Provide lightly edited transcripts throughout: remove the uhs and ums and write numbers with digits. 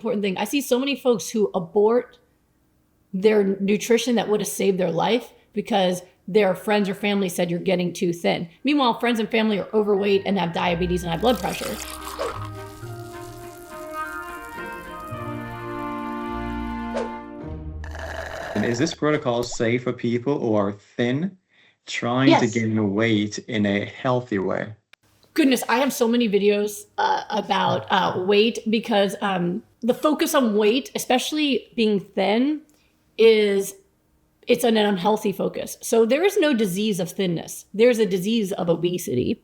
important thing. I see so many folks who abort their nutrition that would have saved their life because their friends or family said you're getting too thin. Meanwhile, friends and family are overweight and have diabetes and high blood pressure. And is this protocol safe for people who are thin, trying to Yes. gain weight in a healthy way? Goodness, I have so many videos about weight because the focus on weight, especially being thin, it's an unhealthy focus. So there is no disease of thinness. There's a disease of obesity.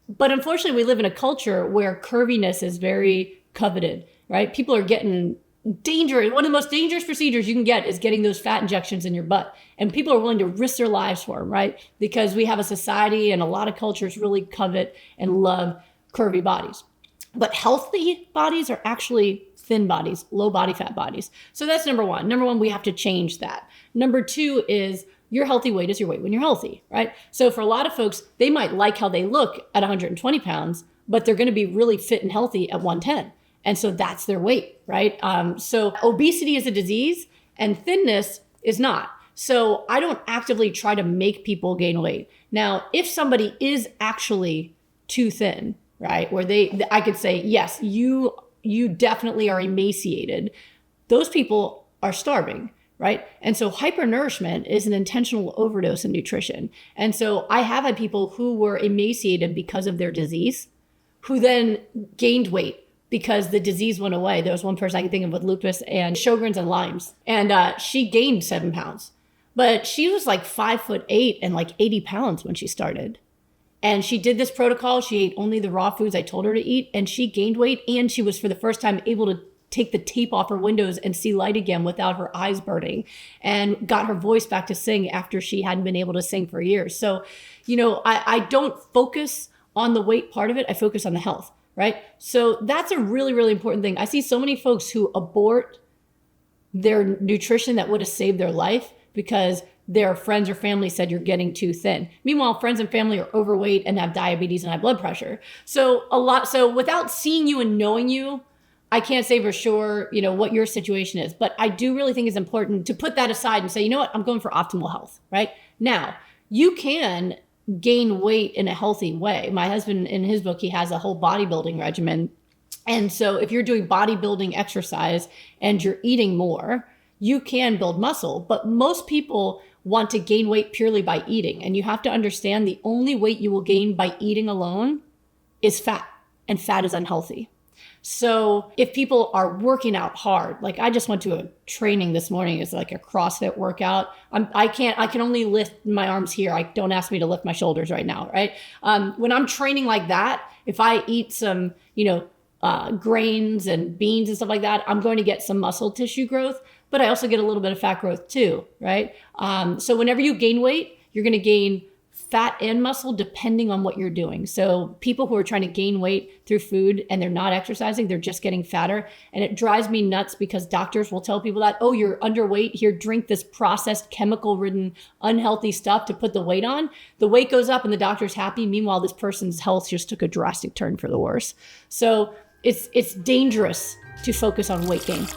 But unfortunately, we live in a culture where curviness is very coveted, right? People are getting dangerous. One of the most dangerous procedures you can get is getting those fat injections in your butt. And people are willing to risk their lives for them, right? Because we have a society and a lot of cultures really covet and love curvy bodies. But healthy bodies are actually thin bodies, low body fat bodies. So that's number one. Number one, we have to change that. Number two is your healthy weight is your weight when you're healthy, right? So for a lot of folks, they might like how they look at 120 pounds, but they're going to be really fit and healthy at 110. And so that's their weight, right? So obesity is a disease and thinness is not. So I don't actively try to make people gain weight. Now, if somebody is actually too thin, right, where I could say, yes, you definitely are emaciated. Those people are starving, right? And so hyper-nourishment is an intentional overdose in nutrition. And so I have had people who were emaciated because of their disease, who then gained weight because the disease went away. There was one person I can think of with lupus and Sjogren's and Lyme's, and she gained 7 pounds. But she was like 5'8" and like 80 pounds when she started. And she did this protocol. She ate only the raw foods I told her to eat, and she gained weight. And she was, for the first time, able to take the tape off her windows and see light again without her eyes burning, and got her voice back to sing after she hadn't been able to sing for years. So, I don't focus on the weight part of it. I focus on the health, right? So that's a really, really important thing. I see so many folks who abort their nutrition that would have saved their life because their friends or family said you're getting too thin. Meanwhile, friends and family are overweight and have diabetes and high blood pressure. So without seeing you and knowing you, I can't say for sure, what your situation is, but I do really think it's important to put that aside and say, you know what, I'm going for optimal health, right? Now, you can gain weight in a healthy way. My husband, in his book, he has a whole bodybuilding regimen. And so if you're doing bodybuilding exercise and you're eating more, you can build muscle, but most people want to gain weight purely by eating. And you have to understand the only weight you will gain by eating alone is fat, and fat is unhealthy. So if people are working out hard, like I just went to a training this morning, it's like a CrossFit workout. I can only lift my arms here. Don't ask me to lift my shoulders right now, right? When I'm training like that, if I eat some, grains and beans and stuff like that, I'm going to get some muscle tissue growth, but I also get a little bit of fat growth too, right? So whenever you gain weight, you're going to gain fat and muscle depending on what you're doing. So people who are trying to gain weight through food and they're not exercising, they're just getting fatter. And it drives me nuts because doctors will tell people that, oh, you're underweight, here, drink this processed, chemical-ridden, unhealthy stuff to put the weight on. The weight goes up and the doctor's happy. Meanwhile, this person's health just took a drastic turn for the worse. So it's dangerous to focus on weight gain.